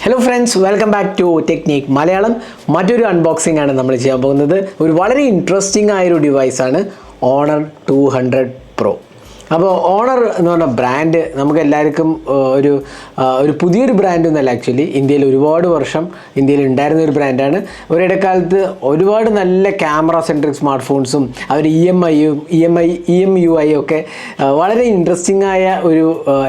Hello friends, welcome back to technique Malayalam. മറ്റൊരു unboxing ആണ് നമ്മൾ ചെയ്യാൻ പോകുന്നത്. ഒരു വളരെ ഇൻട്രസ്റ്റിംഗ് ആയൊരു ഡിവൈസാണ് ഓണർ 200 Pro. അപ്പോൾ ഓണർ എന്ന് പറഞ്ഞ ബ്രാൻഡ് നമുക്ക് എല്ലാവർക്കും ഒരു പുതിയൊരു ബ്രാൻഡൊന്നുമല്ല. ആക്ച്വലി ഇന്ത്യയിൽ ഒരുപാട് വർഷം ഇന്ത്യയിൽ ഉണ്ടായിരുന്ന ഒരു ബ്രാൻഡാണ്. ഒരിടക്കാലത്ത് ഒരുപാട് നല്ല ക്യാമറ സെൻട്രിക് സ്മാർട്ട് ഫോൺസും അവർ EMUI ഒക്കെ വളരെ ഇൻട്രസ്റ്റിംഗ് ആയ ഒരു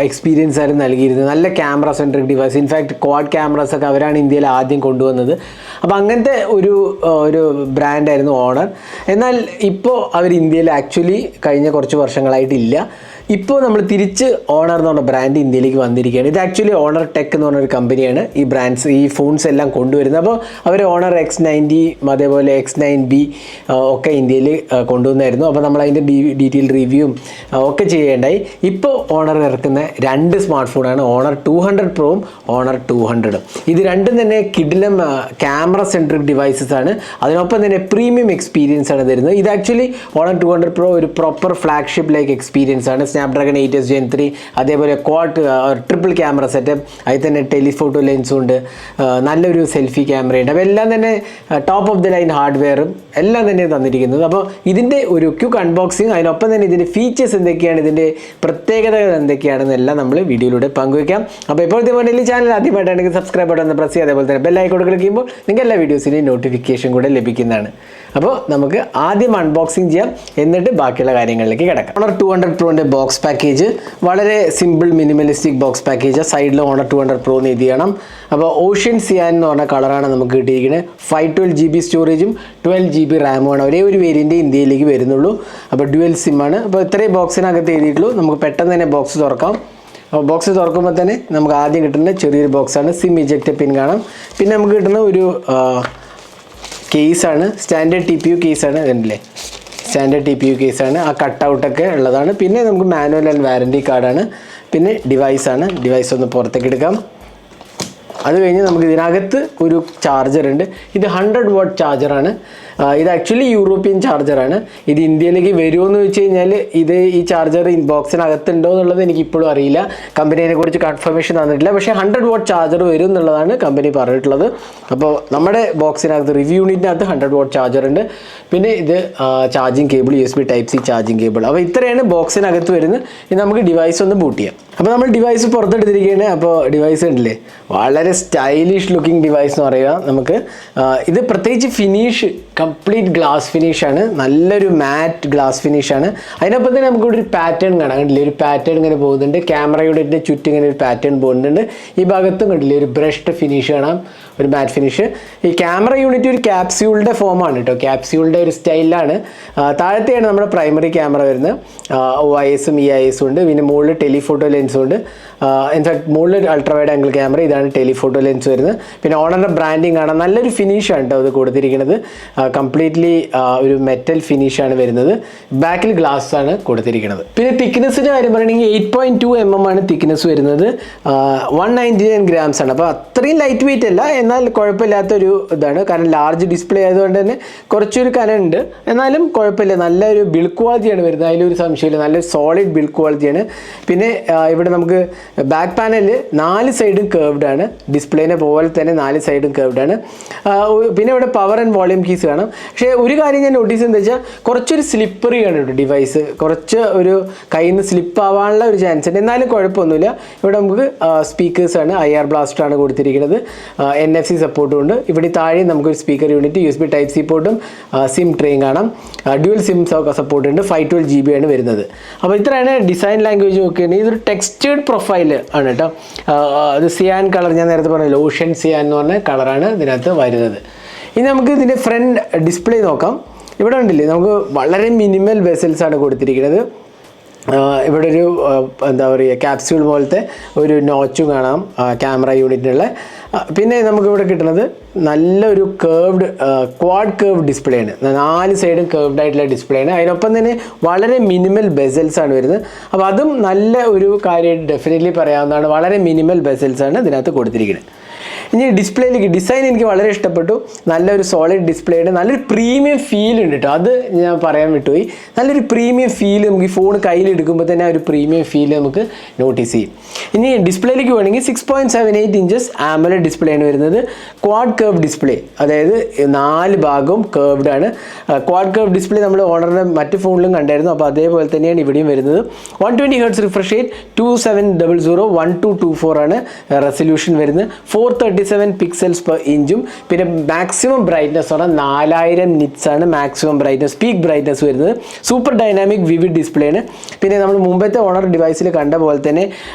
എക്സ്പീരിയൻസ് ആയിരുന്നു നൽകിയിരുന്നത്. നല്ല camera centric device, in fact quad ക്യാമറാസൊക്കെ അവരാണ് ഇന്ത്യയിൽ ആദ്യം കൊണ്ടുവന്നത്. അപ്പോൾ അങ്ങനത്തെ ഒരു ബ്രാൻഡായിരുന്നു ഓണർ. എന്നാൽ ഇപ്പോൾ അവർ ഇന്ത്യയിൽ ആക്ച്വലി കഴിഞ്ഞ കുറച്ച് വർഷങ്ങളായിട്ടില്ല. ഇപ്പോൾ നമ്മൾ തിരിച്ച് ഓണർ എന്ന് പറഞ്ഞ ബ്രാൻഡ് ഇന്ത്യയിലേക്ക് വന്നിരിക്കുകയാണ്. ഇത് ആക്ച്വലി ഓണർ ടെക് എന്ന് പറഞ്ഞൊരു കമ്പനിയാണ് ഈ ഫോൺസ് എല്ലാം കൊണ്ടുവരുന്നത്. അപ്പോൾ അവർ ഓണർ X90 അതേപോലെ X9B ഒക്കെ ഇന്ത്യയിൽ കൊണ്ടുവന്നായിരുന്നു. അപ്പോൾ നമ്മൾ അതിൻ്റെ ഡീറ്റെയിൽ റിവ്യൂവും ഒക്കെ ചെയ്യേണ്ടായി. ഇപ്പോൾ ഓണർ ഇറക്കുന്ന രണ്ട് സ്മാർട്ട് ഫോണാണ് ഓണർ 200 Proയും ഓണർ 200. ഇത് രണ്ടും തന്നെ കിഡിലം ക്യാമറ സെൻട്രിക് ഡിവൈസസ് ആണ്. അതിനൊപ്പം തന്നെ പ്രീമിയം എക്സ്പീരിയൻസ് ആണ് തരുന്നത്. ഇത് ആക്ച്വലി ഓണർ 200 Pro ഒരു പ്രോപ്പർ ഫ്ലാഗ്ഷിപ്പ് ലൈക്ക് എക്സ്പീരിയൻസ് ആണ്. സ്നാപ്ഡ്രാഗൺ 8s Gen 3 അതേപോലെ ക്വാഡ് ട്രിപ്പിൾ ക്യാമറ സെറ്റപ്പ്, അതിൽ തന്നെ ടെലിഫോട്ടോ ലെൻസും ഉണ്ട്, നല്ലൊരു സെൽഫി ക്യാമറയുണ്ട്. അപ്പോൾ എല്ലാം തന്നെ ടോപ്പ് ഓഫ് ദി ലൈൻ ഹാർഡ്വെയറും എല്ലാം തന്നെ തന്നിരിക്കുന്നത്. അപ്പോൾ ഇതിൻ്റെ ഒരു ക്വിക്ക് അൺബോക്സിങ്, അതിനൊപ്പം തന്നെ ഇതിൻ്റെ ഫീച്ചേഴ്സ് എന്തൊക്കെയാണ്, ഇതിൻ്റെ പ്രത്യേകതകൾ എന്തൊക്കെയാണെന്നെല്ലാം നമ്മൾ വീഡിയോയിലൂടെ പങ്കുവയ്ക്കാം. അപ്പോൾ ഇപ്പോഴത്തെ മുന്നിൽ ചാനൽ ആദ്യമായിട്ടാണെങ്കിൽ സബ്സ്ക്രൈബ് ബട്ടൺ ഒന്ന് പ്രസ് ചെയ്യുക. അതേപോലെ തന്നെ ബെൽ ഐക്കൺ ക്ലിക്ക് ചെയ്യുമ്പോൾ നിങ്ങൾക്ക് എല്ലാ വീഡിയോസിൻ്റെയും നോട്ടിഫിക്കേഷൻ കൂടെ ലഭിക്കുന്നതാണ്. അപ്പോൾ നമുക്ക് ആദ്യം അൺബോക്സിങ് ചെയ്യാം, എന്നിട്ട് ബാക്കിയുള്ള കാര്യങ്ങളിലേക്ക് കിടക്കാം. ഓണർ 200 Proൻ്റെ ബോക്സ് പാക്കേജ് വളരെ സിമ്പിൾ മിനിമലിസ്റ്റിക് ബോക്സ് പാക്കേജ്. സൈഡിൽ ഓണർ 200 Pro എന്ന് എഴുതി ചെയ്യണം. അപ്പോൾ ഓഷ്യൻ സിയാൻ എന്ന് പറഞ്ഞ കളറാണ് നമുക്ക് കിട്ടിയിരിക്കുന്നത്. 512GB സ്റ്റോറേജും 12GB റാമുമാണ്. ഒരേ ഒരു വേരിയൻ്റ് ഇന്ത്യയിലേക്ക് വരുന്നുള്ളൂ. അപ്പോൾ ഡ്യുവൽ സിമ്മാണ്. അപ്പോൾ ഇത്രയും ബോക്സിനകത്ത് എഴുതിയിട്ടുള്ളൂ. നമുക്ക് പെട്ടെന്ന് തന്നെ ബോക്സ് തുറക്കാം. അപ്പോൾ ബോക്സ് തുറക്കുമ്പോൾ തന്നെ നമുക്ക് ആദ്യം കിട്ടുന്ന ചെറിയൊരു ബോക്സാണ്. സിം ഇജക്റ്റ് പിൻ കാണാം. പിന്നെ നമുക്ക് കിട്ടുന്ന ഒരു കേസാണ്, സ്റ്റാൻഡേർഡ് TPU കേസാണ്. ഇതുണ്ടല്ലേ, സ്റ്റാൻഡേർഡ് TPU കേസാണ്. ആ കട്ടൗട്ടൊക്കെ ഉള്ളതാണ്. പിന്നെ നമുക്ക് മാനുവൽ ആൻഡ് വാറൻറ്റി കാർഡാണ്. പിന്നെ ഡിവൈസാണ്. ഡിവൈസ് ഒന്ന് പുറത്തേക്ക് എടുക്കാം. അത് കഴിഞ്ഞ് നമുക്ക് ഇതിനകത്ത് ഒരു ചാർജർ ഉണ്ട്. ഇത് 100 watt ചാർജറാണ്. ഇത് ആക്ച്വലി യൂറോപ്യൻ ചാർജറാണ്. ഇത് ഇന്ത്യയിലേക്ക് വരുമോ എന്ന് വെച്ച് കഴിഞ്ഞാൽ ഈ ചാർജർ ബോക്സിനകത്തുണ്ടോ എന്നുള്ളത് എനിക്ക് ഇപ്പോഴും അറിയില്ല. കമ്പനീനെ കുറിച്ച് കൺഫർമേഷൻ തന്നിട്ടില്ല. പക്ഷേ 100 watt ചാർജർ വരും എന്നുള്ളതാണ് കമ്പനി പറഞ്ഞിട്ടുള്ളത്. അപ്പോൾ നമ്മുടെ ബോക്സിനകത്ത് റിവ്യൂ യൂണിറ്റിനകത്ത് 100 watt ചാർജർ ഉണ്ട്. പിന്നെ ഇത് charging cable, USB Type-C charging cable. അപ്പോൾ ഇത്രയാണ് ബോക്സിനകത്ത് വരുന്നത്. ഇനി നമുക്ക് ഡിവൈസ് ഒന്ന് ബൂട്ട് ചെയ്യാം. അപ്പോൾ നമ്മൾ ഡിവൈസ് പുറത്തെടുത്തിരിക്കുകയാണ്. അപ്പോൾ ഡിവൈസ് ഉണ്ടല്ലേ, വളരെ സ്റ്റൈലിഷ് ലുക്കിംഗ് ഡിവൈസ് എന്ന് പറയുക നമുക്ക്. ഇത് പ്രത്യേകിച്ച് ഫിനിഷ് കംപ്ലീറ്റ് ഗ്ലാസ് ഫിനിഷാണ്. നല്ലൊരു മാറ്റ് ഗ്ലാസ് ഫിനിഷാണ്. അതിനൊപ്പം തന്നെ നമുക്കിവിടെ ഒരു പാറ്റേൺ കാണാം. കണ്ടില്ലേ, ഒരു പാറ്റേൺ ഇങ്ങനെ പോകുന്നുണ്ട്. ക്യാമറയുടെ ചുറ്റും ഇങ്ങനെ ഒരു പാറ്റേൺ പോകുന്നുണ്ട്. ഈ ഭാഗത്തും കണ്ടില്ലേ ഒരു ബ്രഷ്ഡ് ഫിനിഷ് കാണാം, ഒരു മാറ്റ് ഫിനിഷ്. ഈ ക്യാമറ യൂണിറ്റ് ഒരു ക്യാപ്സ്യൂളിൻ്റെ ഫോമാണ് കേട്ടോ. ക്യാപ്സ്യൂളിൻ്റെ ഒരു സ്റ്റൈലാണ്. താഴത്തെയാണ് നമ്മുടെ പ്രൈമറി ക്യാമറ വരുന്നത്. OISഉം EISഉം ഉണ്ട്. പിന്നെ മുകളിൽ ടെലിഫോട്ടോ ലെൻസും ഉണ്ട്. ഇൻഫാക്ട് മുകളിൽ അൾട്രാ വൈഡ് ആംഗിൾ ക്യാമറ, ഇതാണ് ടെലിഫോട്ടോ ലെൻസ് വരുന്നത്. പിന്നെ ഓണറിൻ്റെ ബ്രാൻഡിങ് കാണാം. നല്ലൊരു ഫിനിഷാണ് കേട്ടോ അത് കൊടുത്തിരിക്കുന്നത്. കംപ്ലീറ്റ്ലി ഒരു മെറ്റൽ ഫിനിഷാണ് വരുന്നത്. ബാക്കിൽ ഗ്ലാസ് ആണ് കൊടുത്തിരിക്കുന്നത്. പിന്നെ തിക്നെസ്സിൻ്റെ കാര്യം പറയുകയാണെങ്കിൽ 8.2 mm ആണ് തിക്നെസ് വരുന്നത്. 199 grams ആണ്. അപ്പോൾ അത്രയും ലൈറ്റ് വെയിറ്റ് അല്ല, എന്നാൽ കുഴപ്പമില്ലാത്തൊരു ഇതാണ്. കാരണം ലാർജ് ഡിസ്പ്ലേ ആയതുകൊണ്ട് തന്നെ കുറച്ചൊരു കനമുണ്ട്, എന്നാലും കുഴപ്പമില്ല. നല്ലൊരു ബിൽഡ് ക്വാളിറ്റിയാണ് വരുന്നത്, അതിലൊരു സംശയമില്ല. നല്ലൊരു സോളിഡ് ബിൽഡ് ക്വാളിറ്റിയാണ്. പിന്നെ ഇവിടെ നമുക്ക് ബാക്ക് പാനലിൽ 4 സൈഡും കേർവ്ഡ് ആണ്. ഡിസ്പ്ലേനെ പോലെ തന്നെ 4 സൈഡും കേർവ്ഡ് ആണ്. പിന്നെ ഇവിടെ പവർ ആൻഡ് വോളിയം കീസ് കാണാം. പക്ഷേ ഒരു കാര്യം ഞാൻ നോട്ടീസ് എന്താ വെച്ചാൽ കുറച്ചൊരു സ്ലിപ്പറിയാണ് ഇവിടെ ഡിവൈസ്. കുറച്ച് ഒരു കയ്യിൽ നിന്ന് സ്ലിപ്പ് ആവാനുള്ള ഒരു ചാൻസ് ഉണ്ട്, എന്നാലും കുഴപ്പമൊന്നുമില്ല. ഇവിടെ നമുക്ക് സ്പീക്കേഴ്സാണ്, IR ബ്ലാസ്റ്ററാണ് കൊടുത്തിരിക്കുന്നത്. NFC സപ്പോർട്ടും ഉണ്ട്. ഇവിടെ താഴെ നമുക്കൊരു സ്പീക്കർ യൂണിറ്റ്, USB Type-C പോർട്ടും സിം ട്രെയും കാണാം. ഡ്യുവൽ സിം സപ്പോർട്ട് ഉണ്ട്. 512GB ആണ് വരുന്നത്. അപ്പോൾ ഇത്രയാണ് ഡിസൈൻ ലാംഗ്വേജ് നോക്കുകയാണെങ്കിൽ ഇതൊരു ടെക്സ്റ്റേർഡ് പ്രൊഫൈൽ ആണ് കേട്ടോ. അത് സിയാൻ കളർ, ഞാൻ നേരത്തെ പറഞ്ഞല്ലോ, ഓഷ്യൻ സിയാൻ എന്ന് പറഞ്ഞ കളറാണ് ഇതിനകത്ത് വരുന്നത്. ഇനി നമുക്ക് ഇതിൻ്റെ ഫ്രണ്ട് ഡിസ്പ്ലേ നോക്കാം. ഇവിടെ ഉണ്ടല്ലേ, നമുക്ക് വളരെ മിനിമൽ വെസൽസാണ് കൊടുത്തിരിക്കുന്നത്. ഇവിടെ ഒരു എന്താ പറയുക, ക്യാപ്സ്യൂൾ പോലത്തെ ഒരു നോച്ചും കാണാം ക്യാമറ യൂണിറ്റിനുള്ള. പിന്നെ നമുക്കിവിടെ കിട്ടുന്നത് നല്ലൊരു കേർവ്ഡ് ക്വാഡ് കേർവ് ഡിസ്പ്ലേ ആണ്. 4 സൈഡും കേർവ്ഡ് ആയിട്ടുള്ള ഡിസ്പ്ലേ ആണ്. അതിനൊപ്പം തന്നെ വളരെ മിനിമൽ ബെസൽസ് ആണ് വരുന്നത്. അപ്പോൾ അതും നല്ല ഒരു കാര്യമായിട്ട് ഡെഫിനറ്റ്ലി പറയാവുന്നതാണ്. വളരെ മിനിമൽ ബെസൽസ് ആണ് ഇതിനകത്ത് കൊടുത്തിരിക്കുന്നത്. ഇനി ഡിസ്പ്ലേയിലേക്ക് ഡിസൈൻ എനിക്ക് വളരെ ഇഷ്ടപ്പെട്ടു. നല്ലൊരു സോളിഡ് ഡിസ്പ്ലേ ഉണ്ട്, നല്ലൊരു പ്രീമിയം ഫീൽ ഉണ്ട് കേട്ടോ. അത് ഞാൻ പറയാൻ വിട്ടുപോയി. നല്ലൊരു പ്രീമിയം ഫീൽ നമുക്ക് ഈ ഫോൺ കയ്യിലെടുക്കുമ്പോൾ തന്നെ ഒരു പ്രീമിയം ഫീൽ നമുക്ക് നോട്ടീസ് ചെയ്യും. ഇനി ഡിസ്പ്ലേയിലേക്ക് വേണമെങ്കിൽ 6.78 ഇഞ്ചസ് AMOLED ഡിസ്പ്ലേ ആണ് വരുന്നത്. ക്വാഡ് കർവ് ഡിസ്പ്ലേ, അതായത് 4 ഭാഗവും കർവ്ഡ് ആണ്. ക്വാഡ് കർവ് ഡിസ്പ്ലേ നമ്മൾ ഓണറിൻ്റെ മറ്റ് ഫോണിലും കണ്ടായിരുന്നു. അപ്പോൾ അതേപോലെ തന്നെയാണ് ഇവിടെയും വരുന്നത്. 120 Hz റിഫ്രഷ് റേറ്റ്, 2700x1224 ആണ് റെസൊല്യൂഷൻ വരുന്നത്. 437 പിക്സൽസ് പെർ ഇഞ്ചും. പിന്നെ മാക്സിമം ബ്രൈറ്റ്നസ് പറഞ്ഞാൽ 4000 നിറ്റ്സ് ആണ് മാക്സിമം ബ്രൈറ്റ്നസ്, പീക്ക് ബ്രൈറ്റ്നസ് വരുന്നത്. സൂപ്പർ ഡൈനാമിക് വിവിഡ് ഡിസ്പ്ലേ ആണ്. പിന്നെ നമ്മൾ മുമ്പത്തെ ഓണർ ഡിവൈസിൽ കണ്ട പോലെ തന്നെ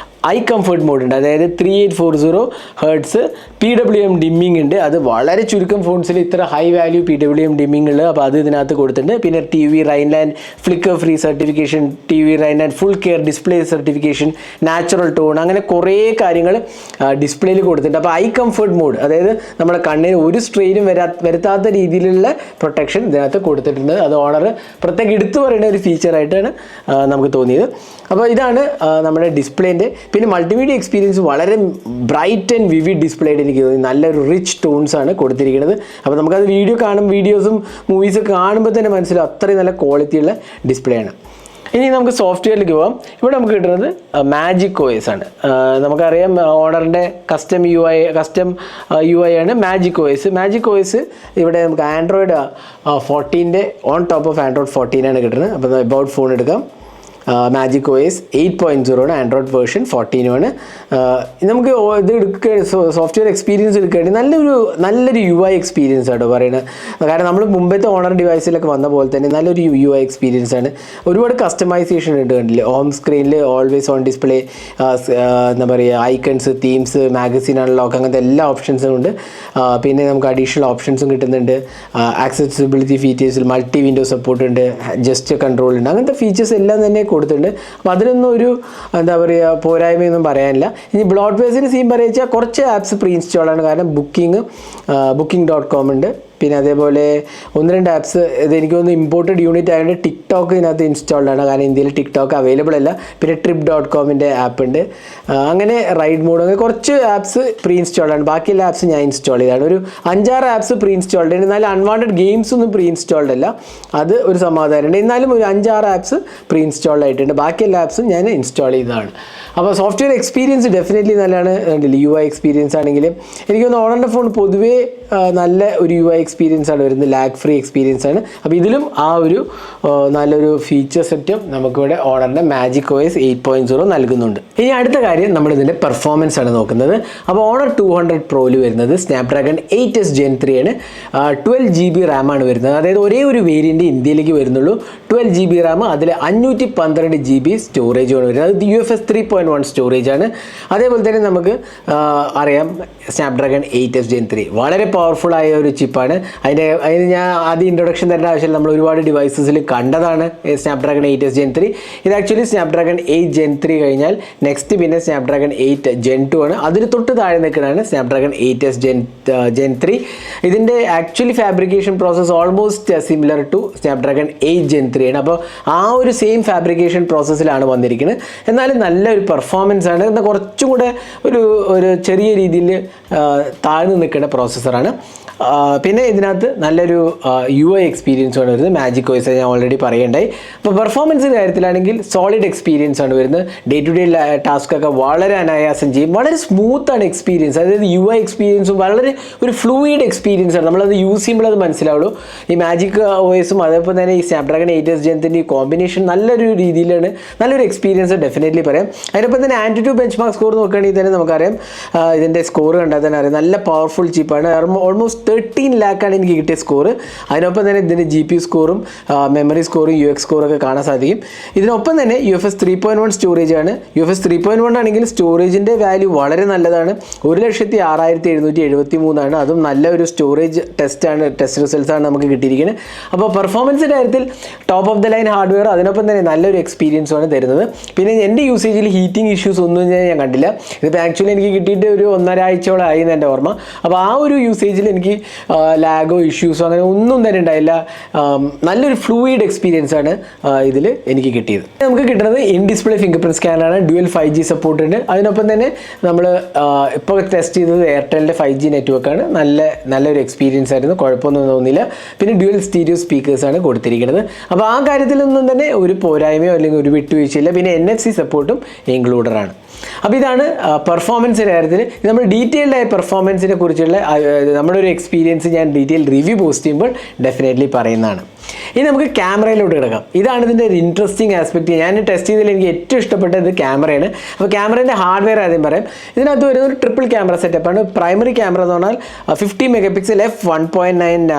ഐ കംഫർട്ട് മോഡ് ഉണ്ട്, അതായത് 3840 Hz PWM ഡിമ്മിങ് ഉണ്ട്. അത് വളരെ ചുരുക്കം ഫോൺസിൽ ഇത്ര ഹൈ വാല്യൂ PWM ഡിമ്മിങ് ഉള്ളത്. അപ്പോൾ അത് ഇതിനകത്ത് കൊടുത്തിട്ടുണ്ട്. പിന്നെ TV Rheinland flicker free certification, TV Rheinland full care display certification, natural tone, അങ്ങനെ കുറേ കാര്യങ്ങൾ ഡിസ്പ്ലേയിൽ കൊടുത്തിട്ടുണ്ട്. അപ്പോൾ ഐ കംഫർട്ട് മോഡ്, അതായത് നമ്മുടെ കണ്ണിന് ഒരു സ്ട്രെയിനും വരുത്താത്ത രീതിയിലുള്ള പ്രൊട്ടക്ഷൻ ഇതിനകത്ത് കൊടുത്തിട്ടുണ്ട്. അത് ഓണർ പ്രത്യേകം എടുത്തു പറയുന്ന ഒരു ഫീച്ചറായിട്ടാണ് നമുക്ക് തോന്നിയത്. അപ്പോൾ ഇതാണ് നമ്മുടെ ഡിസ്പ്ലേൻ്റെ. പിന്നെ മൾട്ടിമീഡിയ എക്സ്പീരിയൻസ് വളരെ ബ്രൈറ്റ് ആൻഡ് വിവിഡ് ഡിസ്പ്ലേ ആയിട്ട് എനിക്ക് തോന്നി. നല്ലൊരു റിച്ച് ടോൺസ് ആണ് കൊടുത്തിരിക്കുന്നത്. അപ്പോൾ നമുക്കത് വീഡിയോസും മൂവീസ് കാണുമ്പോൾ തന്നെ മനസ്സിലാവും അത്രയും നല്ല ക്വാളിറ്റിയുള്ള ഡിസ്പ്ലേ ആണ്. ഇനി നമുക്ക് സോഫ്റ്റ്വെയറിലേക്ക് പോകാം. ഇവിടെ നമുക്ക് കിട്ടുന്നത് മാജിക് OS ആണ്. നമുക്കറിയാം ഓണറിൻ്റെ കസ്റ്റം യു ഐ ആണ് മാജിക് OS. മാജിക് OS ഇവിടെ നമുക്ക് Android 14 on top of Android 14 ആണ് കിട്ടുന്നത്. അപ്പോൾ എബൌട്ട് ഫോൺ എടുക്കാം. മാജിക് OS 8.0 ആണ്, ആൻഡ്രോയിഡ് വേർഷൻ 14 ആണ്. നമുക്ക് ഇത് സോഫ്റ്റ്വെയർ എക്സ്പീരിയൻസ് എടുക്കുകയാണെങ്കിൽ നല്ലൊരു UI എക്സ്പീരിയൻസ് ആട്ടോ പറയുന്നത്. കാരണം നമ്മൾ മുമ്പത്തെ ഓണർ ഡിവൈസിലൊക്കെ വന്ന പോലെ തന്നെ നല്ലൊരു UI എക്സ്പീരിയൻസ് ആണ്. ഒരുപാട് കസ്റ്റമൈസേഷൻ ഉണ്ട് കണ്ടില്ലേ. ഹോം സ്ക്രീനിൽ ഓൾവേസ് ഓൺ ഡിസ്പ്ലേ, എന്താ പറയുക, ഐക്കൺസ്, തീംസ്, മാഗസിൻ അൺലോക്ക്, അങ്ങനത്തെ എല്ലാ ഓപ്ഷൻസും ഉണ്ട്. പിന്നെ നമുക്ക് അഡീഷണൽ ഓപ്ഷൻസും കിട്ടുന്നുണ്ട്. ആക്സസിബിലിറ്റി ഫീച്ചേഴ്സിൽ മൾട്ടി വിൻഡോ സപ്പോർട്ട് ഉണ്ട്, ജസ്റ്റ് കൺട്രോൾ ഉണ്ട്, അങ്ങനത്തെ ഫീച്ചേഴ്സ് എല്ലാം തന്നെ കൊടുത്തിട്ടുണ്ട്. അപ്പോൾ അതിനൊന്നും ഒരു എന്താ പറയുക പോരായ്മയൊന്നും പറയാനില്ല. ഇനി ബ്ലോട്ട്വേസിന് സീൻ പറയുക കുറച്ച് ആപ്സ് പ്രീ ഇൻസ്റ്റാൾ ആണ്. കാരണം booking.com ഉണ്ട്. പിന്നെ അതേപോലെ 1-2 ആപ്സ് ഇത് എനിക്ക് തോന്നുന്നു ഇമ്പോർട്ടഡ് യൂണിറ്റ് ആയതുകൊണ്ട് ടിക്ടോക്ക് ഇതിനകത്ത് ഇൻസ്റ്റാൾഡ് ആണ്. കാരണം ഇന്ത്യയിൽ ടിക്ടോക്ക് അവൈലബിൾ അല്ല. പിന്നെ trip.com-ൻ്റെ ആപ്പ് ഉണ്ട്. അങ്ങനെ റൈഡ് മോഡ്, അങ്ങനെ കുറച്ച് ആപ്സ് പ്രീ ഇൻസ്റ്റാൾഡ് ആണ്. ബാക്കിയുള്ള ആപ്സ് ഞാൻ ഇൻസ്റ്റാൾ ചെയ്താണ്. ഒരു 5-6 ആപ്സ് പ്രീ ഇൻസ്റ്റാൾഡ് ആണ്. എന്നാലും അൺവാണ്ടഡ് ഗെയിംസ് ഒന്നും പ്രീ ഇൻസ്റ്റാൾഡ് അല്ല. അത് ഒരു സമാധാനമുണ്ട്. എന്നാലും ഒരു 5-6 ആപ്സ് പ്രീ ഇൻസ്റ്റാൾഡ് ആയിട്ടുണ്ട്. ബാക്കിയെല്ലാ ആപ്സും ഞാൻ ഇൻസ്റ്റാൾ ചെയ്തതാണ്. അപ്പോൾ സോഫ്റ്റ്വെയർ എക്സ്പീരിയൻസ് ഡെഫിനറ്റ്ലി നല്ലതാണ്. UI എക്സ്പീരിയൻസ് ആണെങ്കിലും എനിക്ക് തോന്നുന്നു ഓണറിൻ്റെ ഫോൺ പൊതുവേ നല്ല ഒരു UI എക്സ്പീരിയൻസ് ആണ് വരുന്നത്. ലാഗ് ഫ്രീ എക്സ്പീരിയൻസ് ആണ്. അപ്പോൾ ഇതിലും ആ ഒരു നല്ലൊരു ഫീച്ചർ സെറ്റും നമുക്കിവിടെ ഓണറിൻ്റെ മാജിക് OS 8.0 നൽകുന്നുണ്ട്. ഇനി അടുത്ത കാര്യം നമ്മൾ ഇതിൻ്റെ പെർഫോമൻസ് ആണ് നോക്കുന്നത്. അപ്പോൾ ഓണർ 200 Proയിൽ വരുന്നത് സ്നാപ്ഡ്രാഗൺ 8s Gen 3 ആണ്. 12 GB RAM ആണ് വരുന്നത്. അതായത് ഒരേ ഒരു വേരിയൻ്റ് ഇന്ത്യയിലേക്ക് വരുന്നുള്ളൂ. 12 GB RAM, അതിൽ 512 GB സ്റ്റോറേജാണ് വരുന്നത്. അത് UFS 3.1 സ്റ്റോറേജ് ആണ്. അതേപോലെ തന്നെ നമുക്ക് അറിയാം സ്നാപ്ഡ്രാഗൺ 8s Gen 3 വളരെ പവർഫുൾ ആയ ഒരു ചിപ്പാണ്. അതിന് ഞാൻ ആദ്യം ഇൻട്രൊഡക്ഷൻ തരേണ്ട ആവശ്യമില്ല. നമ്മൾ ഒരുപാട് ഡിവൈസസിൽ കണ്ടതാണ് സ്നാപ്ഡ്രാഗൺ 8s Gen 3. ഇത് ആക്ച്വലി സ്നാപ്ഡ്രാഗൺ 8 Gen 3 കഴിഞ്ഞാൽ നെക്സ്റ്റ് പിന്നെ സ്നാപ്ഡ്രാഗൺ 8 Gen 2 ആണ്. അതിന് തൊട്ട് താഴെ നിൽക്കുന്നതാണ് സ്നാപ്ഡ്രാഗൺ 8s Gen 3. ഇതിൻ്റെ actually fabrication process almost similar to Snapdragon 8 Gen 3 ആണ്. അപ്പോൾ ആ ഒരു സെയിം ഫാബ്രിക്കേഷൻ പ്രോസസ്സിലാണ് വന്നിരിക്കുന്നത്. എന്നാലും നല്ലൊരു പെർഫോമൻസ് ആണ്. എന്നാൽ കുറച്ചും കൂടെ ഒരു ചെറിയ രീതിയിൽ താഴ്ന്നു നിൽക്കുന്ന പ്രോസസ്സറാണ്. പിന്നെ ഇതിനകത്ത് നല്ലൊരു UI എക്സ്പീരിയൻസ് ആണ് വരുന്നത്. മാജിക് OS ഞാൻ ഓൾറെഡി പറയണ്ടായി. അപ്പോൾ പെർഫോമൻസിൻ്റെ കാര്യത്തിലാണെങ്കിൽ സോളിഡ് എക്സ്പീരിയൻസ് ആണ് വരുന്നത്. ഡേ ടു ഡേ ടാസ്ക് ഒക്കെ വളരെ അനായാസം ചെയ്യും. വളരെ സ്മൂത്താണ് എക്സ്പീരിയൻസ്. അതായത് UI എക്സ്പീരിയൻസും വളരെ ഒരു ഫ്ലൂയിഡ് എക്സ്പീരിയൻസ് ആണ്. നമ്മളത് യൂസ് ചെയ്യുമ്പോൾ അത് മനസ്സിലാവുള്ളൂ. ഈ മാജിക് OSും അതേപോലെ തന്നെ ഈ സ്നാപ്ഡ്രാഗൺ 8s Gen 3 കോമ്പിനേഷൻ നല്ലൊരു രീതിയിലാണ്, നല്ലൊരു എക്സ്പീരിയൻസ് ഡെഫിനറ്റ്ലി പറയാം. അതിനൊപ്പം തന്നെ ആൻറ്റിറ്റ്യൂഡ് ബെഞ്ച്മാർക്ക് സ്കോർ നോക്കുകയാണെങ്കിൽ തന്നെ നമുക്കറിയാം ഇതിൻ്റെ സ്കോർ കണ്ടാൽ തന്നെ അറിയാം നല്ല പവർഫുൾ ചിപ്പാണ്. ഓൾമോസ്റ്റ് 13 lakh ആണ് എനിക്ക് കിട്ടിയ സ്കോർ. അതിനൊപ്പം തന്നെ ഇതിൻ്റെ GPU സ്കോറും മെമ്മറി സ്കോറും UX സ്കോറൊക്കെ കാണാൻ സാധിക്കും. ഇതിനൊപ്പം തന്നെ UFS 3.1 സ്റ്റോറേജ് ആണ്. UFS 3.1 ആണെങ്കിൽ സ്റ്റോറേജിൻ്റെ വാല്യൂ വളരെ നല്ലതാണ്. 1,6773 ആണ്. അതും നല്ല ഒരു സ്റ്റോറേജ് ടെസ്റ്റ് റിസൾട്ട്സ് ആണ് നമുക്ക് കിട്ടിയിരിക്കുന്നത്. അപ്പോൾ പെർഫോമൻസിൻ്റെ കാര്യത്തിൽ top of the line hardware, അതിനൊപ്പം തന്നെ നല്ലൊരു എക്സ്പീരിയൻസും ആണ് തരുന്നത്. പിന്നെ എൻ്റെ യൂസേജിൽ ഹീറ്റിംഗ് ഇഷ്യൂസ് ഒന്നും ഞാൻ കണ്ടില്ല. ഇതിപ്പോൾ ആക്ച്വലി എനിക്ക് കിട്ടിയിട്ട് ഒരു 1.5 ആഴ്ചയോളം ആയി എന്ന് എൻ്റെ ഓർമ്മ. അപ്പോൾ ആ ഒരു യൂസേജിൽ എനിക്ക് ലാഗോ ഇഷ്യൂസോ അങ്ങനെ ഒന്നും തന്നെ ഉണ്ടായില്ല. നല്ലൊരു ഫ്ലൂയിഡ് എക്സ്പീരിയൻസ് ആണ് ഇതിൽ എനിക്ക് കിട്ടിയത്. നമുക്ക് കിട്ടുന്നത് ഇൻ ഡിസ്പ്ലേ ഫിംഗർ പ്രിന്റ് സ്കാനറാണ്. ഡ്യുവൽ 5G സപ്പോർട്ട് ഉണ്ട്. അതിനൊപ്പം തന്നെ നമ്മൾ ഇപ്പോൾ ടെസ്റ്റ് ചെയ്തത് എയർടെലിൻ്റെ 5G നെറ്റ്വർക്കാണ്. നല്ലൊരു എക്സ്പീരിയൻസ് ആയിരുന്നു, കുഴപ്പമൊന്നും തോന്നിയില്ല. പിന്നെ ഡ്യുവൽ സ്റ്റീരിയോ സ്പീക്കേഴ്സാണ് കൊടുത്തിരിക്കുന്നത്. അപ്പോൾ ആ കാര്യത്തിലൊന്നും തന്നെ ഒരു പോരായ്മയോ അല്ലെങ്കിൽ ഒരു വിട്ടുവീഴ്ചയില്ല. പിന്നെ NFC സപ്പോർട്ടും ഇൻക്ലൂഡറാണ്. അപ്പോൾ ഇതാണ് പെർഫോമൻസിൻ്റെ കാര്യത്തിൽ. നമ്മൾ ഡീറ്റെയിൽഡ് ആയ പെർഫോമൻസിനെ കുറിച്ചുള്ള നമ്മുടെ ഒരു എക്സ്പീരിയൻസ് ഞാൻ ഡീറ്റെയിൽ റിവ്യൂ പോസ്റ്റ് ചെയ്യുമ്പോൾ ഡെഫിനറ്റ്ലി പറയുന്നതാണ്. ഇനി നമുക്ക് ക്യാമറയിലോട്ട് കിടക്കാം. ഇതാണ് ഇതിൻ്റെ ഒരു ഇൻട്രസ്റ്റിംഗ് ആസ്പെക്റ്റ്. ഞാൻ ടെസ്റ്റ് ചെയ്തതിൽ എനിക്ക് ഏറ്റവും ഇഷ്ടപ്പെട്ടത് ക്യാമറയാണ്. അപ്പോൾ ക്യാമറേൻ്റെ ഹാർഡ്വെയർ ആദ്യം പറയാം. ഇതിനകത്ത് വരുന്ന ഒരു ട്രിപ്പിൾ ക്യാമറ സെറ്റപ്പാണ്. പ്രൈമറി ക്യാമറ എന്ന് പറഞ്ഞാൽ 50 MP f1.9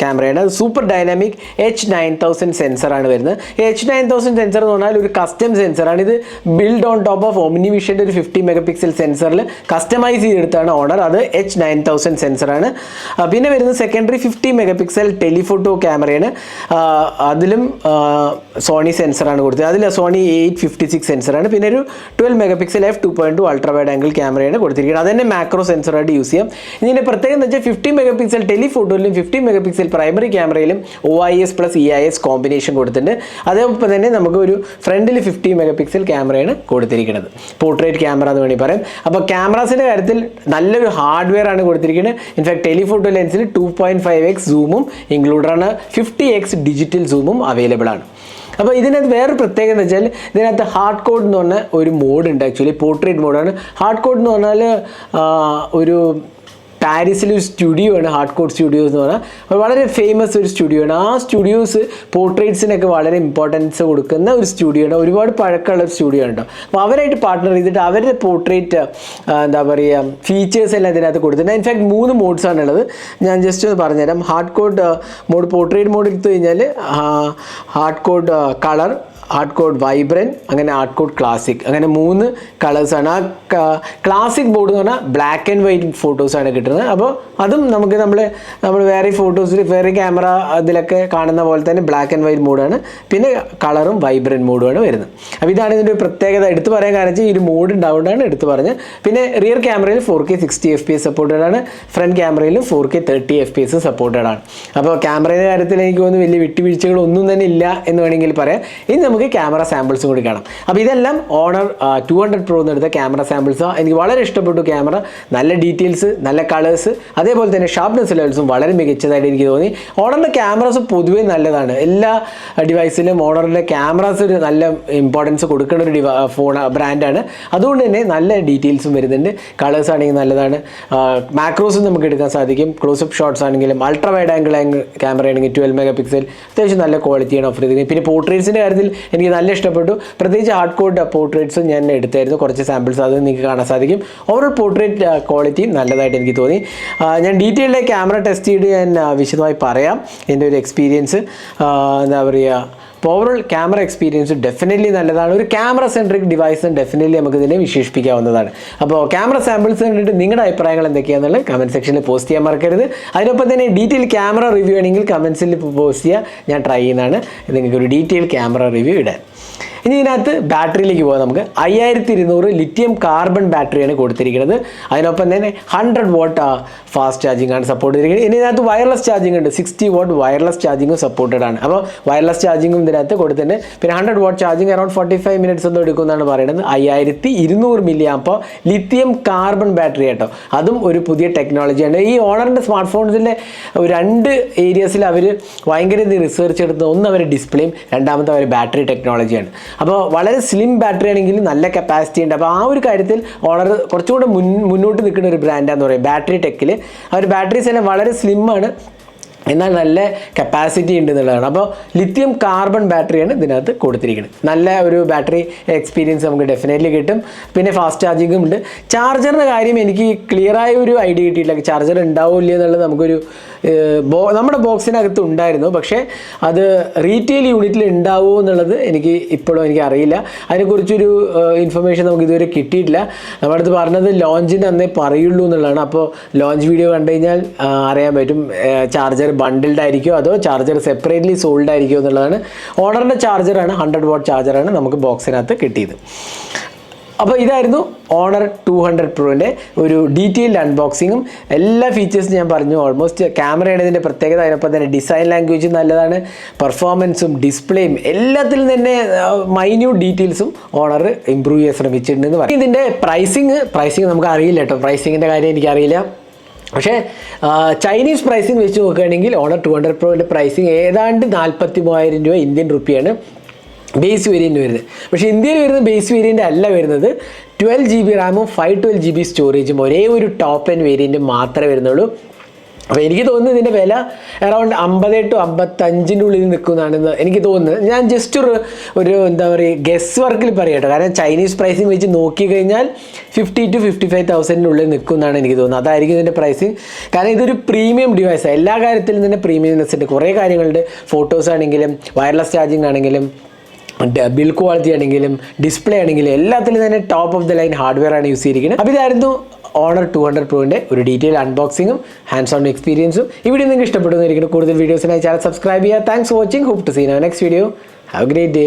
ക്യാമറയാണ്. അത് സൂപ്പർ ഡൈനാമിക് H9000 സെൻസറാണ് വരുന്നത്. H9000 സെൻസർ എന്ന് പറഞ്ഞാൽ ഒരു കസ്റ്റം സെൻസറാണ്. ഇത് ബിൽഡ് ഓൺ ടോപ്പ് ഓഫ് ഒമ്നിവിഷൻ്റെ ഒരു 50 MP സെൻസറിൽ കസ്റ്റമൈസ് ചെയ്തെടുത്താണ് ഓണർ. അത് H9000 സെൻസറാണ്. പിന്നെ വരുന്നത് സെക്കൻഡറി 50 MP ടെലിഫോട്ടോ ക്യാമറയാണ്. അതിലും സോണി സെൻസറാണ് കൊടുത്തത്. അതിൽ സോണി 856 സെൻസറാണ്. പിന്നെ ഒരു 12 MP f2.2 ultra wide angle ക്യാമറയാണ് കൊടുത്തിരിക്കുന്നത്. അതുതന്നെ മാക്രോ സെൻസറായിട്ട് യൂസ് ചെയ്യാം. ഇതിൻ്റെ പ്രത്യേകം എന്ന് വെച്ചാൽ 50 MP ടെലിഫോട്ടോയിലും 50 MP പ്രൈമറി ക്യാമറയിലും OIS + EIS കോമ്പിനേഷൻ കൊടുത്തിട്ടുണ്ട്. അതേപോലെ തന്നെ നമുക്ക് ഒരു ഫ്രണ്ടിൽ 50 MP ക്യാമറയാണ് കൊടുത്തിരിക്കുന്നത്. പോർട്രേറ്റ് ക്യാമറ എന്ന് വേണമെങ്കിൽ പറയാം. അപ്പോൾ ക്യാമറാസിൻ്റെ കാര്യത്തിൽ നല്ലൊരു ഹാർഡ്വെയർ ആണ് കൊടുത്തിരിക്കുന്നത്. ഇൻഫാക്ട് ടെലിഫോട്ടോ ലെൻസിൽ 2.5x സൂമും ഇൻക്ലൂഡറാണ്. 50x ഡിജിറ്റൽ സൂമും അവൈലബിൾ ആണ്. അപ്പോൾ ഇതിനകത്ത് വേറൊരു പ്രത്യേകത എന്ന് വെച്ചാൽ ഇതിനകത്ത് ഹാർഡ് കോഡ് എന്ന് പറഞ്ഞ ഒരു മോഡ് ഉണ്ട്. ആക്ച്വലി പോർട്രേറ്റ് മോഡാണ്. ഹാർഡ് കോഡ് എന്ന് പറഞ്ഞാൽ ഒരു പാരീസിലൊരു സ്റ്റുഡിയോ ആണ് ഹാർഡ് കോഡ് സ്റ്റുഡിയോസ് എന്ന് പറഞ്ഞാൽ. വളരെ ഫേമസ് ഒരു സ്റ്റുഡിയോ ആണ്. ആ സ്റ്റുഡിയോസ് പോർട്രേറ്റ്സിനൊക്കെ വളരെ ഇമ്പോർട്ടൻസ് കൊടുക്കുന്ന ഒരു സ്റ്റുഡിയോ ആണ്. ഒരുപാട് പഴക്കമുള്ള ഒരു സ്റ്റുഡിയോ ഉണ്ടോ. അപ്പോൾ അവരായിട്ട് പാർട്ട്ണർ ചെയ്തിട്ട് അവരുടെ പോർട്രേറ്റ് എന്താ പറയുക ഫീച്ചേഴ്സ് എല്ലാം ഇതിനകത്ത് കൊടുത്തിട്ടുണ്ട്. ഇൻഫാക്ട് 3 മോഡ്സാണ് ഉള്ളത്. ഞാൻ ജസ്റ്റ് ഒന്ന് പറഞ്ഞുതരാം. Hard code mode, portrait mode എടുത്തു കഴിഞ്ഞാൽ hard code colour, hard code vibrant, അങ്ങനെ ഹാർഡ് കോഡ് ക്ലാസിക്, അങ്ങനെ 3 കളേഴ്സാണ്. ആ ക്ലാസിക് മോഡ് എന്ന് പറഞ്ഞാൽ ബ്ലാക്ക് ആൻഡ് വൈറ്റ് ഫോട്ടോസാണ് കിട്ടുന്നത്. അപ്പോൾ അതും നമുക്ക് നമ്മൾ വേറെ ഫോട്ടോസിൽ വേറെ ക്യാമറ അതിലൊക്കെ കാണുന്ന പോലെ തന്നെ ബ്ലാക്ക് ആൻഡ് വൈറ്റ് മോഡാണ്. പിന്നെ കളറും വൈബ്രൻറ്റ് മോഡുമാണ് വരുന്നത്. അപ്പോൾ ഇതാണ് ഇതിൻ്റെ ഒരു പ്രത്യേകത. എടുത്ത് പറയാൻ കാരണം വെച്ചാൽ ഈ ഒരു മോഡ് ഉണ്ടാവുകൊണ്ടാണ് എടുത്ത് പറഞ്ഞത്. പിന്നെ റിയർ ക്യാമറയിൽ 4K 60 FPS സപ്പോർട്ടഡ് ആണ്. ഫ്രണ്ട് ക്യാമറയിലും 4K 30 FPS സപ്പോർട്ടഡ് ആണ്. അപ്പോൾ ക്യാമറയുടെ കാര്യത്തിൽ എനിക്ക് തോന്നുന്നു വലിയ വിട്ടുവീഴ്ചകളൊന്നും തന്നെ ഇല്ല എന്ന് വേണമെങ്കിൽ പറയാം. ഇനി നമുക്ക് ക്യാമറ സാമ്പിൾസും കൂടി കാണാം. അപ്പോൾ ഇതെല്ലാം ഓണർ 200 Pro എന്നെടുത്ത ക്യാമറ സാമ്പിൾസാണ്. എനിക്ക് വളരെ ഇഷ്ടപ്പെട്ടു ക്യാമറ. നല്ല ഡീറ്റെയിൽസ്, നല്ല കളേഴ്സ്, അതേപോലെ തന്നെ ഷാർപ്നെസ് ലെവൽസും വളരെ മികച്ചതായിട്ട് എനിക്ക് തോന്നി. ഓണറിൻ്റെ ക്യാമറാസ് പൊതുവേ നല്ലതാണ്. എല്ലാ ഡിവൈസിലും ഓണറിൻ്റെ ക്യാമറാസ് ഒരു നല്ല ഇമ്പോർട്ടൻസ് കൊടുക്കുന്ന ഒരു ബ്രാൻഡാണ്. അതുകൊണ്ട് തന്നെ നല്ല ഡീറ്റെയിൽസും വരുന്നുണ്ട്. കളേഴ്സ് ആണെങ്കിൽ നല്ലതാണ്. മാക്രോസും നമുക്ക് എടുക്കാൻ സാധിക്കും. ക്ലോസപ്പ് ഷോട്ട്സ് ആണെങ്കിലും അൾട്രാ വൈഡ് ആംഗിൾ ക്യാമറ ആണെങ്കിൽ 12 MP അത്യാവശ്യം നല്ല ക്വാളിറ്റിയാണ് ഓഫർ ചെയ്തിരിക്കുന്നത്. പിന്നെ പോർട്രേറ്റ്സിൻ്റെ കാര്യത്തിൽ എനിക്ക് നല്ല ഇഷ്ടപ്പെട്ടു. പ്രത്യേകിച്ച് ഹാർഡ് കോഡ് പോർട്രേറ്റ്സും ഞാൻ എടുത്തായിരുന്നു കുറച്ച് സാമ്പിൾസ്. അത് നിങ്ങൾക്ക് കാണാൻ സാധിക്കും. ഓവറോൾ പോർട്രേറ്റ് ക്വാളിറ്റിയും നല്ലതായിട്ട് എനിക്ക് തോന്നി. ഞാൻ ഡീറ്റെയിൽഡ് ക്യാമറ ടെസ്റ്റ് ചെയ്ത് ഞാൻ വിശദമായി പറയാം എൻ്റെ ഒരു എക്സ്പീരിയൻസ്. എന്താ പറയുക, അപ്പോൾ ഓവറോൾ ക്യാമറ എക്സ്പീരിയൻസ് ഡെഫിനറ്റ്ലി നല്ലതാണ്. ഒരു ക്യാമറ സെൻട്രിക് ഡിവൈസ് ഡെഫിനറ്റ്ലി നമുക്ക് ഇതിനെ വിശേഷിപ്പിക്കാവുന്നതാണ്. അപ്പോൾ ക്യാമറ സാമ്പിൾസ് കണ്ടിട്ട് നിങ്ങളുടെ അഭിപ്രായങ്ങൾ എന്തൊക്കെയാണെന്നുള്ളത് കമൻറ്റ് സെക്ഷനിൽ പോസ്റ്റ് ചെയ്യാൻ മറക്കരുത്. അതിനൊപ്പം തന്നെ ഡീറ്റെയിൽ ക്യാമറ റിവ്യൂ ആണെങ്കിൽ കമൻസിൽ പോസ്റ്റ് ചെയ്യുക. ഞാൻ ട്രൈ ചെയ്യുന്നതാണ് നിങ്ങൾക്കൊരു ഡീറ്റെയിൽ ക്യാമറ റിവ്യൂ ഇടാൻ. ഇനി ഇതിനകത്ത് ബാറ്ററിയിലേക്ക് പോകാം. നമുക്ക് 5200 ലിഥിയം കാർബൺ ബാറ്ററിയാണ് കൊടുത്തിരിക്കുന്നത്. അതിനൊപ്പം തന്നെ 100 watt ഫാസ്റ്റ് ചാർജിങ് ആണ് സപ്പോർട്ട് ചെയ്തിരിക്കുന്നത്. ഇനി ഇതിനകത്ത് വയർലെസ് ചാർജിങ് ഉണ്ട്. 60 watt വയർലെസ് ചാർജിങ്ങും സപ്പോർട്ടഡ് ആണ്. അപ്പോൾ വയർലെസ് ചാർജിങ്ങും ഇതിനകത്ത് കൊടുത്തിട്ടുണ്ട്. പിന്നെ 100 watt ചാർജിങ് അറൗണ്ട് 45 minutes ഒന്നും എടുക്കുമെന്നാണ് പറയുന്നത്. 5200 mAh ലിഥിയം കാർബൺ ബാറ്ററി കേട്ടോ. അതും ഒരു പുതിയ ടെക്നോളജിയാണ്. ഈ ഓണറിൻ്റെ സ്മാർട്ട് ഫോൺസിലെ 2 ഏരിയസിൽ അവർ ഭയങ്കര റിസർച്ച് എടുത്തത്. ഒന്ന് അവർ ഡിസ്പ്ലേയും, രണ്ടാമത്തെ അവർ ബാറ്ററി ടെക്നോളജിയാണ്. അപ്പോൾ വളരെ സ്ലിം ബാറ്ററി ആണെങ്കിൽ നല്ല കപ്പാസിറ്റി ഉണ്ട്. അപ്പോൾ ആ ഒരു കാര്യത്തിൽ ഓണർ കുറച്ചുകൂടെ മുന്നോട്ട് നിൽക്കുന്ന ഒരു ബ്രാൻഡാന്ന് പറയും. ബാറ്ററി ടെക്കിൽ അവർ ബാറ്ററീസ് എല്ലാം വളരെ സ്ലിമ്മാണ്, എന്നാൽ നല്ല കപ്പാസിറ്റി ഉണ്ട് എന്നുള്ളതാണ്. അപ്പോൾ ലിഥിയം കാർബൺ ബാറ്ററിയാണ് ഇതിനകത്ത് കൊടുത്തിരിക്കുന്നത്. നല്ല ഒരു ബാറ്ററി എക്സ്പീരിയൻസ് നമുക്ക് ഡെഫിനറ്റ്ലി കിട്ടും. പിന്നെ ഫാസ്റ്റ് ചാർജിങ്ങും ഉണ്ട്. ചാർജറിൻ്റെ കാര്യം എനിക്ക് ക്ലിയറായ ഒരു ഐഡിയ കിട്ടിയില്ല. ചാർജർ ഉണ്ടാവും ഇല്ല എന്നുള്ളത് നമുക്കൊരു നമ്മുടെ ബോക്സിനകത്ത് ഉണ്ടായിരുന്നു. പക്ഷേ അത് റീറ്റെയിൽ യൂണിറ്റിൽ ഉണ്ടാവുമോ എന്നുള്ളത് ഇപ്പോഴും എനിക്ക് അറിയില്ല. അതിനെക്കുറിച്ചൊരു ഇൻഫർമേഷൻ നമുക്ക് ഇതുവരെ കിട്ടിയിട്ടില്ല. നമ്മുടെ അടുത്ത് പറഞ്ഞത് ലോഞ്ചിന് അന്നേ പറയുള്ളൂ എന്നുള്ളതാണ്. അപ്പോൾ ലോഞ്ച് വീഡിയോ കണ്ടു കഴിഞ്ഞാൽ അറിയാൻ പറ്റും ചാർജർ ബണ്ടിൽഡ് ആയിരിക്കുമോ അതോ ചാർജർ സെപ്പറേറ്റ്ലി സോൾഡ് ആയിരിക്കുമോ എന്നുള്ളതാണ്. ഓണറിൻ്റെ ചാർജറാണ്, 100 watt ചാർജറാണ് നമുക്ക് ബോക്സിനകത്ത് കിട്ടിയത്. അപ്പോൾ ഇതായിരുന്നു ഓണർ 200 Proൻ്റെ ഒരു ഡീറ്റെയിൽഡ് അൺബോക്സിങ്ങും എല്ലാ ഫീച്ചേഴ്സും ഞാൻ പറഞ്ഞു. ഓൾമോസ്റ്റ് ക്യാമറയുടെ ഇതിൻ്റെ പ്രത്യേകത, അതിനൊപ്പം തന്നെ ഡിസൈൻ ലാംഗ്വേജ് നല്ലതാണ്, പെർഫോമൻസും ഡിസ്പ്ലേയും എല്ലാത്തിലും തന്നെ മൈന്യൂട്ട് ഡീറ്റെയിൽസും ഓണർ ഇമ്പ്രൂവ് ചെയ്യാൻ ശ്രമിച്ചിട്ടുണ്ടെന്ന് പറയും. ഇതിൻ്റെ പ്രൈസിങ് നമുക്ക് അറിയില്ല കേട്ടോ, പ്രൈസിങ്ങിൻ്റെ കാര്യം എനിക്കറിയില്ല. പക്ഷേ ചൈനീസ് പ്രൈസിങ് വെച്ച് നോക്കുകയാണെങ്കിൽ ഓണർ 200 Proൻ്റെ പ്രൈസിങ് ഏതാണ്ട് 43,000 രൂപ ഇന്ത്യൻ റുപ്പിയാണ് ബേസ് വേരിയൻറ്റ് വരുന്നത്. പക്ഷേ ഇന്ത്യയിൽ വരുന്ന ബേസ് വേരിയൻ്റ് അല്ല വരുന്നത്. 12 GB റാമും 512 GB സ്റ്റോറേജും ഒരേ ഒരു ടോപ്പ് എൻഡ് വേരിയൻറ്റ് മാത്രമേ വരുന്നുള്ളൂ. അപ്പോൾ എനിക്ക് തോന്നുന്നു ഇതിൻ്റെ വില അറൗണ്ട് 50 to 55 ഉള്ളിൽ നിൽക്കുന്നതാണെന്ന് എനിക്ക് തോന്നുന്നത്. ഞാൻ ജസ്റ്റ് ഒരു എന്താ പറയുക ഗസ് വർക്കിൽ പറയാം കേട്ടോ. കാരണം ചൈനീസ് പ്രൈസിങ് വെച്ച് നോക്കിക്കഴിഞ്ഞാൽ 50 to 55,000 ഉള്ളിൽ നിൽക്കുന്നതാണ് എനിക്ക് തോന്നുന്നത്. അതായിരിക്കും ഇതിൻ്റെ പ്രൈസിങ്. കാരണം ഇതൊരു പ്രീമിയം ഡിവൈസാണ്, എല്ലാ കാര്യത്തിലും തന്നെ പ്രീമിയംനെസ് ഉണ്ട്. കുറേ കാര്യങ്ങളുണ്ട്, ഫോട്ടോസ് ആണെങ്കിലും വയർലെസ് ചാർജിങ് ആണെങ്കിലും ബിൽ ക്വാളിറ്റി ആണെങ്കിലും ഡിസ്പ്ലേ ആണെങ്കിലും എല്ലാത്തിലും തന്നെ top of the line hardware ആണ് യൂസ് ചെയ്തിരിക്കുന്നത്. അപ്പോൾ ഇതായിരുന്നു ഓണർ 200 Proൻ്റെ ഒരു ഡീറ്റെയിൽ അൺബോക്സിങ്ങും ഹാൻഡ്സ് ഓൺ എക്സ്പീരിയൻസും. ഈ വീഡിയോ നിങ്ങൾക്ക് ഇഷ്ടപ്പെടുന്നതായിരിക്കും. കൂടുതൽ വീഡിയോസിനായി ചാനൽ സബ്സ്ക്രൈബ് ചെയ്യുക. Thanks for watching. Hope to see you next video. Have a great day.